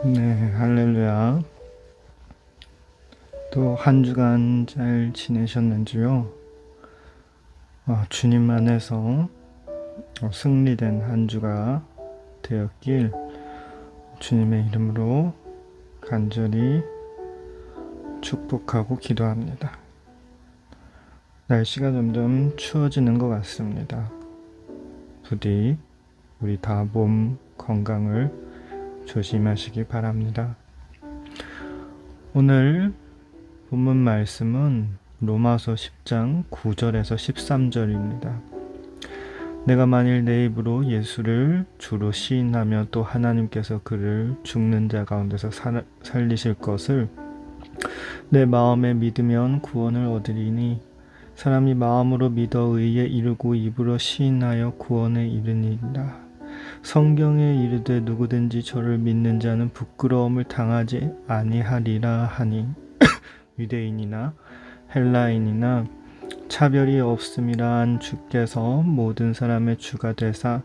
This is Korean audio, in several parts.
네, 할렐루야. 또 한 주간 잘 지내셨는지요? 주님 안에서 승리된 한 주가 되었길 주님의 이름으로 간절히 축복하고 기도합니다. 날씨가 점점 추워지는 것 같습니다. 부디 우리 다 몸 건강을 조심하시기 바랍니다. 오늘 본문 말씀은 로마서 10장 9절에서 13절입니다. 내가 만일 내 입으로 예수를 주로 시인하며 또 하나님께서 그를 죽는 자 가운데서 살리실 것을 내 마음에 믿으면 구원을 얻으리니 사람이 마음으로 믿어 의에 이르고 입으로 시인하여 구원에 이르니라. 성경에 이르되 누구든지 저를 믿는 자는 부끄러움을 당하지 아니하리라 하니 유대인이나 헬라인이나 차별이 없음이라 한 주께서 모든 사람의 주가 되사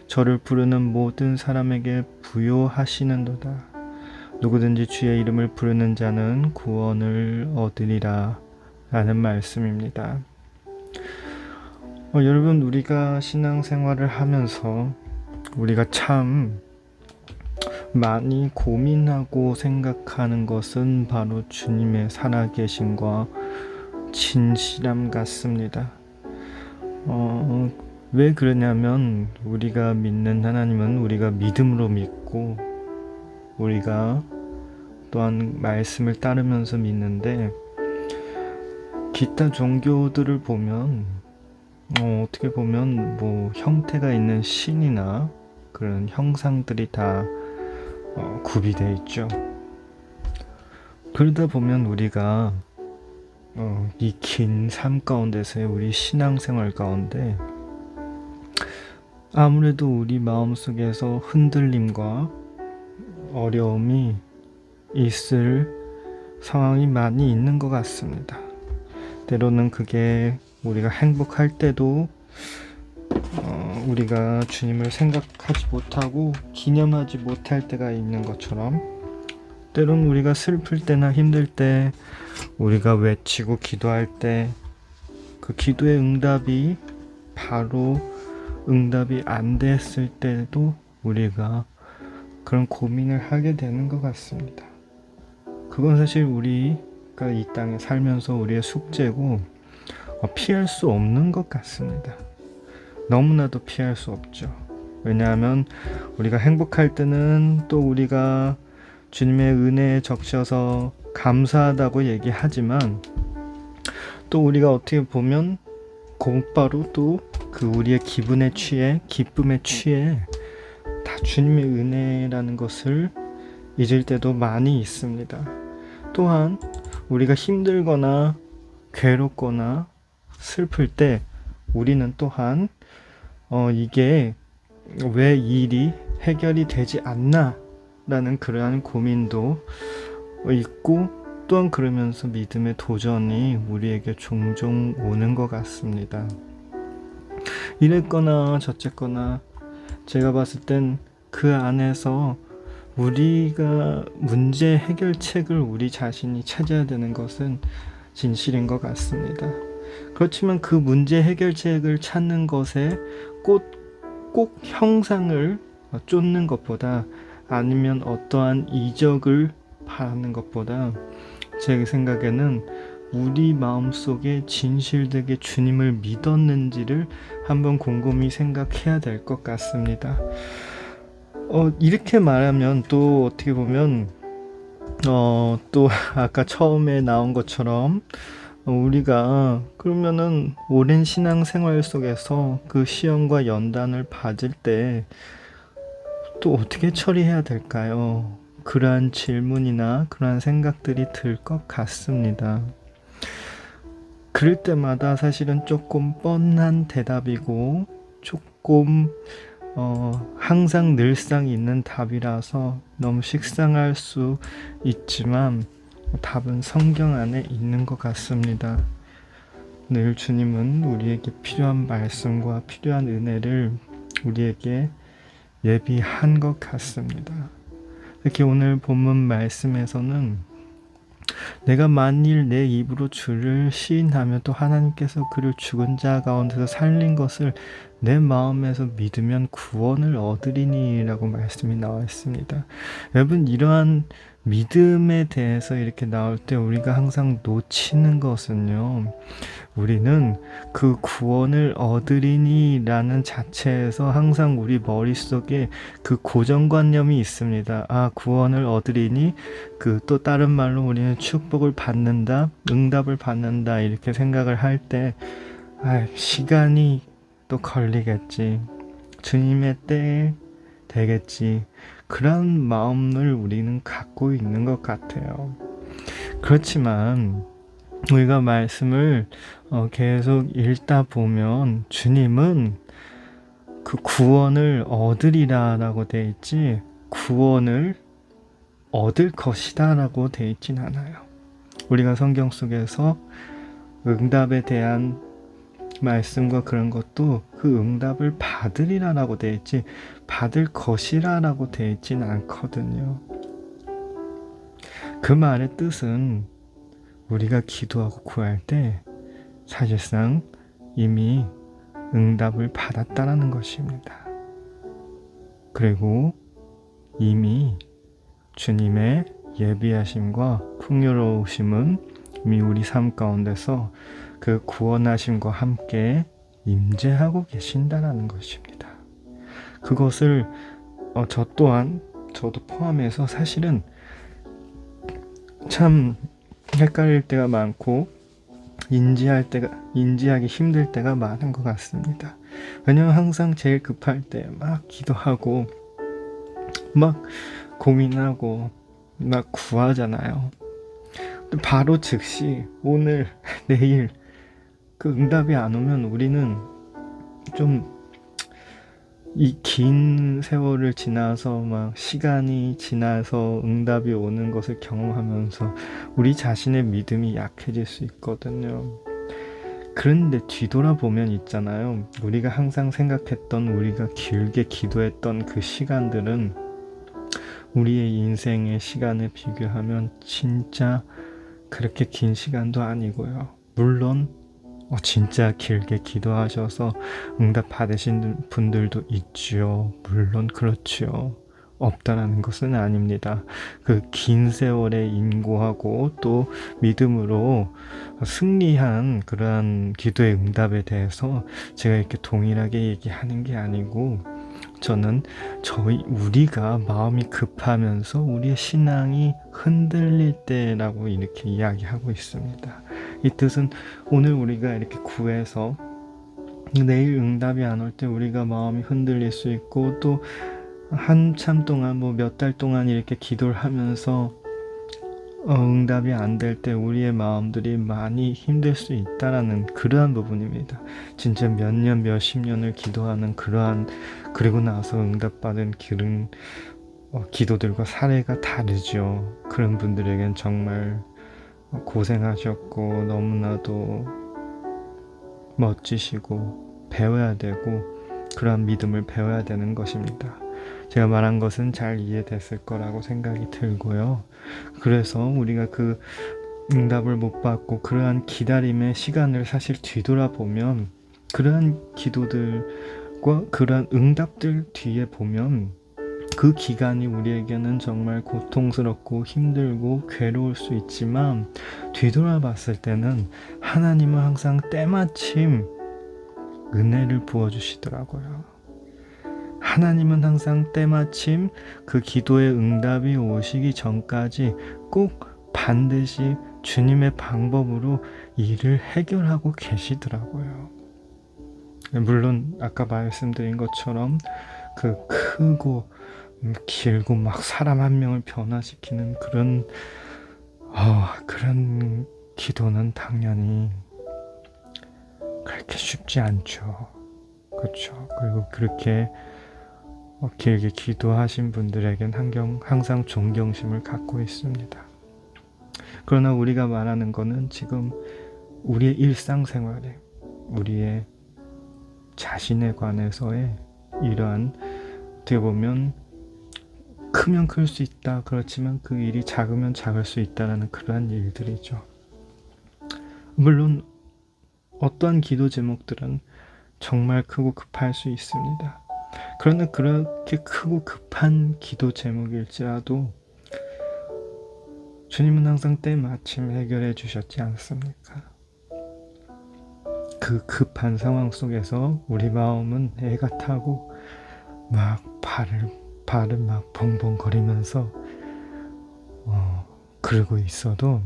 저를 부르는 모든 사람에게 부요하시는도다. 누구든지 주의 이름을 부르는 자는 구원을 얻으리라 라는 말씀입니다. 여러분, 우리가 신앙생활을 하면서 우리가 참 많이 고민하고 생각하는 것은 바로 주님의 살아계심과 진실함 같습니다. 왜 그러냐면 우리가 믿는 하나님은 우리가 믿음으로 믿고 우리가 또한 말씀을 따르면서 믿는데 기타 종교들을 보면 어떻게 보면 형태가 있는 신이나 그런 형상들이 다 구비되어 있죠. 그러다 보면 우리가 이 긴 삶 가운데서의 우리 신앙생활 가운데 아무래도 우리 마음속에서 흔들림과 어려움이 있을 상황이 많이 있는 것 같습니다. 때로는 그게 우리가 행복할 때도 우리가 주님을 생각하지 못하고 기념하지 못할 때가 있는 것처럼 때로는 우리가 슬플 때나 힘들 때 우리가 외치고 기도할 때 그 기도의 응답이 바로 응답이 안 됐을 때도 우리가 그런 고민을 하게 되는 것 같습니다. 그건 사실 우리가 이 땅에 살면서 우리의 숙제고 피할 수 없는 것 같습니다. 너무나도 피할 수 없죠. 왜냐하면 우리가 행복할 때는 또 우리가 주님의 은혜에 적셔서 감사하다고 얘기하지만 또 우리가 어떻게 보면 곧바로 또 그 우리의 기분에 취해 기쁨에 취해 다 주님의 은혜라는 것을 잊을 때도 많이 있습니다. 또한 우리가 힘들거나 괴롭거나 슬플 때 우리는 또한 이게 왜 이 일이 해결이 되지 않나 라는 그러한 고민도 있고 또한 그러면서 믿음의 도전이 우리에게 종종 오는 것 같습니다. 이랬거나 저쨌거나 제가 봤을 땐 그 안에서 우리가 문제 해결책을 우리 자신이 찾아야 되는 것은 진실인 것 같습니다. 그렇지만 그 문제 해결책을 찾는 것에 꼭 형상을 쫓는 것보다 아니면 어떠한 이적을 바라는 것보다 제 생각에는 우리 마음속에 진실되게 주님을 믿었는지를 한번 곰곰이 생각해야 될 것 같습니다. 이렇게 말하면 또 어떻게 보면 또 아까 처음에 나온 것처럼 우리가 그러면은 오랜 신앙생활 속에서 그 시험과 연단을 받을 때 또 어떻게 처리해야 될까요? 그러한 질문이나 그러한 생각들이 들 것 같습니다. 그럴 때마다 사실은 조금 뻔한 대답이고 조금 항상 늘상 있는 답이라서 너무 식상할 수 있지만 답은 성경 안에 있는 것 같습니다. 늘 주님은 우리에게 필요한 말씀과 필요한 은혜를 우리에게 예비한 것 같습니다. 특히 오늘 본문 말씀에서는 내가 만일 내 입으로 주를 시인하며 또 하나님께서 그를 죽은 자 가운데서 살린 것을 내 마음에서 믿으면 구원을 얻으리니 라고 말씀이 나와 있습니다. 여러분, 이러한 믿음에 대해서 이렇게 나올 때 우리가 항상 놓치는 것은요, 우리는 그 구원을 얻으리니 라는 자체에서 항상 우리 머릿속에 그 고정관념이 있습니다. 아, 구원을 얻으리니, 그 또 다른 말로 우리는 축복을 받는다, 응답을 받는다, 이렇게 생각을 할 때, 아, 시간이 또 걸리겠지, 주님의 때에 되겠지, 그런 마음을 우리는 갖고 있는 것 같아요. 그렇지만 우리가 말씀을 계속 읽다 보면 주님은 그 구원을 얻으리라 라고 되어 있지, 구원을 얻을 것이다 라고 되어 있진 않아요. 우리가 성경 속에서 응답에 대한 말씀과 그런 것도 그 응답을 받으리라 라고 되어 있지, 받을 것이라 라고 되어 있진 않거든요. 그 말의 뜻은 우리가 기도하고 구할 때 사실상 이미 응답을 받았다라는 것입니다. 그리고 이미 주님의 예비하심과 풍요로우심은 이미 우리 삶 가운데서 그 구원하심과 함께 임재하고 계신다라는 것입니다. 그것을 저 또한, 저도 포함해서 사실은 참 헷갈릴 때가 많고 인지하기 힘들 때가 많은 것 같습니다. 왜냐하면 항상 제일 급할 때 막 기도하고 막 고민하고 막 구하잖아요. 바로 즉시 오늘 내일 그 응답이 안 오면 우리는 좀 이 긴 세월을 지나서 막 시간이 지나서 응답이 오는 것을 경험하면서 우리 자신의 믿음이 약해질 수 있거든요. 그런데 뒤돌아보면 있잖아요, 우리가 항상 생각했던, 우리가 길게 기도했던 그 시간들은 우리의 인생의 시간에 비교하면 진짜 그렇게 긴 시간도 아니고요. 물론 진짜 길게 기도하셔서 응답 받으신 분들도 있죠. 물론 그렇죠. 없다라는 것은 아닙니다. 그 긴 세월에 인고하고 또 믿음으로 승리한 그러한 기도의 응답에 대해서 제가 이렇게 동일하게 얘기하는 게 아니고, 저는 우리가 마음이 급하면서 우리의 신앙이 흔들릴 때라고 이렇게 이야기하고 있습니다. 이 뜻은 오늘 우리가 이렇게 구해서 내일 응답이 안 올 때 우리가 마음이 흔들릴 수 있고, 또 한참 동안 몇 달 동안 이렇게 기도를 하면서 응답이 안 될 때 우리의 마음들이 많이 힘들 수 있다라는 그러한 부분입니다. 진짜 몇 년, 몇십 년을 기도하는 그리고 나서 응답받은 그런 기도들과 사례가 다르죠. 그런 분들에겐 정말 고생하셨고 너무나도 멋지시고 배워야 되고 그러한 믿음을 배워야 되는 것입니다. 제가 말한 것은 잘 이해됐을 거라고 생각이 들고요. 그래서 우리가 그 응답을 못 받고 그러한 기다림의 시간을 사실 뒤돌아보면, 그러한 기도들과 그러한 응답들 뒤에 보면 그 기간이 우리에게는 정말 고통스럽고 힘들고 괴로울 수 있지만, 뒤돌아봤을 때는 하나님은 항상 때마침 은혜를 부어주시더라고요. 하나님은 항상 때마침 그 기도의 응답이 오시기 전까지 꼭 반드시 주님의 방법으로 일을 해결하고 계시더라고요. 물론 아까 말씀드린 것처럼 그 크고 길고 막 사람 한 명을 변화시키는 그런 기도는 당연히 그렇게 쉽지 않죠. 그렇죠. 그리고 그렇게 길게 기도하신 분들에겐 항상 존경심을 갖고 있습니다. 그러나 우리가 말하는 거는 지금 우리의 일상생활에, 우리의 자신에 관해서의 이러한 어떻게 보면 크면 클 수 있다. 그렇지만 그 일이 작으면 작을 수 있다라는 그러한 일들이죠. 물론 어떠한 기도 제목들은 정말 크고 급할 수 있습니다. 그러나 그렇게 크고 급한 기도 제목일지라도 주님은 항상 때마침 해결해 주셨지 않습니까? 그 급한 상황 속에서 우리 마음은 애가 타고 막 발을 막 벙벙거리면서 그러고 있어도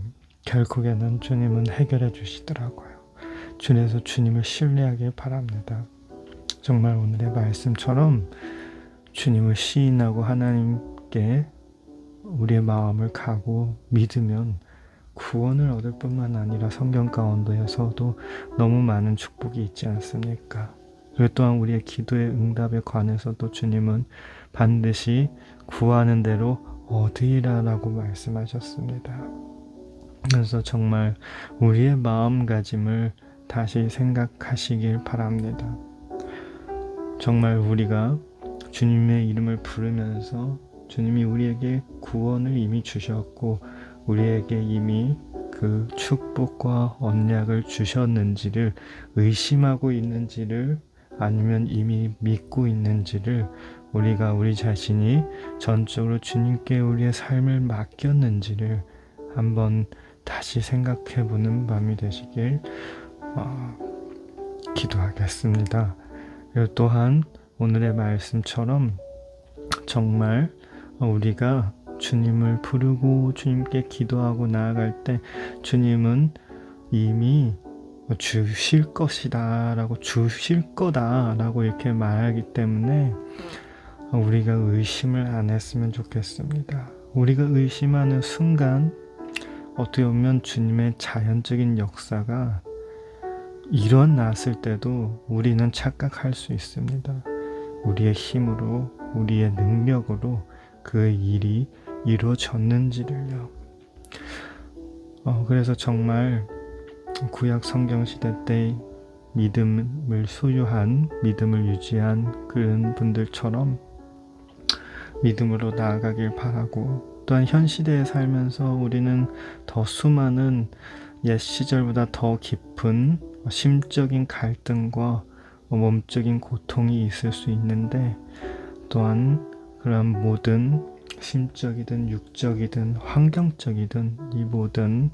결국에는 주님은 해결해 주시더라고요. 그래서 주님을 신뢰하길 바랍니다. 정말 오늘의 말씀처럼 주님을 시인하고 하나님께 우리의 마음을 가고 믿으면 구원을 얻을 뿐만 아니라 성경 가운데에서도 너무 많은 축복이 있지 않습니까? 그리고 또한 우리의 기도의 응답에 관해서도 주님은 반드시 구하는 대로 얻으리라라고 말씀하셨습니다. 그래서 정말 우리의 마음가짐을 다시 생각하시길 바랍니다. 정말 우리가 주님의 이름을 부르면서 주님이 우리에게 구원을 이미 주셨고 우리에게 이미 그 축복과 언약을 주셨는지를 의심하고 있는지를 아니면 이미 믿고 있는지를 우리가 우리 자신이 전적으로 주님께 우리의 삶을 맡겼는지를 한번 다시 생각해 보는 밤이 되시길 기도하겠습니다. 그리고 또한 오늘의 말씀처럼 정말 우리가 주님을 부르고 주님께 기도하고 나아갈 때 주님은 이미 주실 것이다 라고 주실 거다 라고 이렇게 말하기 때문에 우리가 의심을 안 했으면 좋겠습니다. 우리가 의심하는 순간 어떻게 보면 주님의 자연적인 역사가 일어났을 때도 우리는 착각할 수 있습니다. 우리의 힘으로 우리의 능력으로 그 일이 이루어졌는지를요. 그래서 정말 구약 성경 시대 때 믿음을 소유한 믿음을 유지한 그런 분들처럼 믿음으로 나아가길 바라고 또한 현 시대에 살면서 우리는 더 수많은 옛 시절보다 더 깊은 심적인 갈등과 몸적인 고통이 있을 수 있는데 또한 그런 모든 심적이든 육적이든 환경적이든 이 모든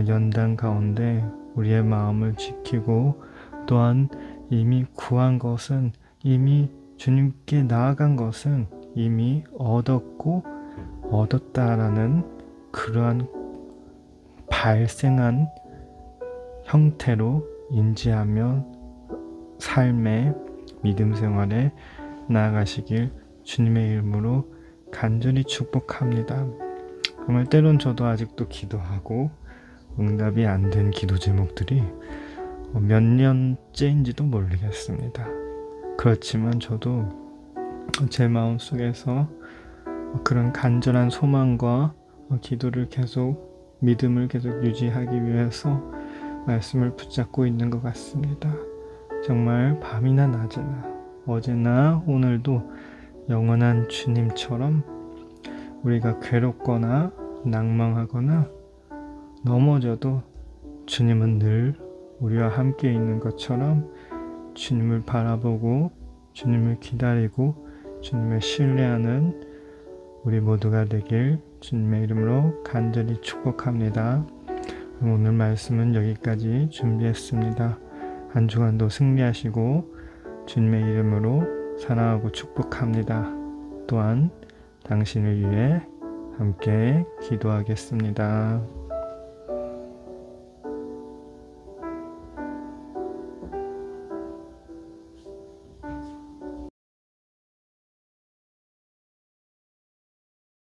연단 가운데 우리의 마음을 지키고 또한 이미 구한 것은 이미 주님께 나아간 것은 이미 얻었다라는 그러한 발생한 형태로 인지하며 삶의 믿음 생활에 나아가시길 주님의 이름으로 간절히 축복합니다. 정말 때론 저도 아직도 기도하고 응답이 안 된 기도 제목들이 몇 년째인지도 모르겠습니다. 그렇지만 저도 제 마음속에서 그런 간절한 소망과 기도를 계속 믿음을 계속 유지하기 위해서 말씀을 붙잡고 있는 것 같습니다. 정말 밤이나 낮이나 어제나 오늘도 영원한 주님처럼 우리가 괴롭거나 낭망하거나 넘어져도 주님은 늘 우리와 함께 있는 것처럼 주님을 바라보고 주님을 기다리고 주님을 신뢰하는 우리 모두가 되길 주님의 이름으로 간절히 축복합니다. 오늘 말씀은 여기까지 준비했습니다. 한 주간도 승리하시고 주님의 이름으로 사랑하고 축복합니다. 또한 당신을 위해 함께 기도하겠습니다.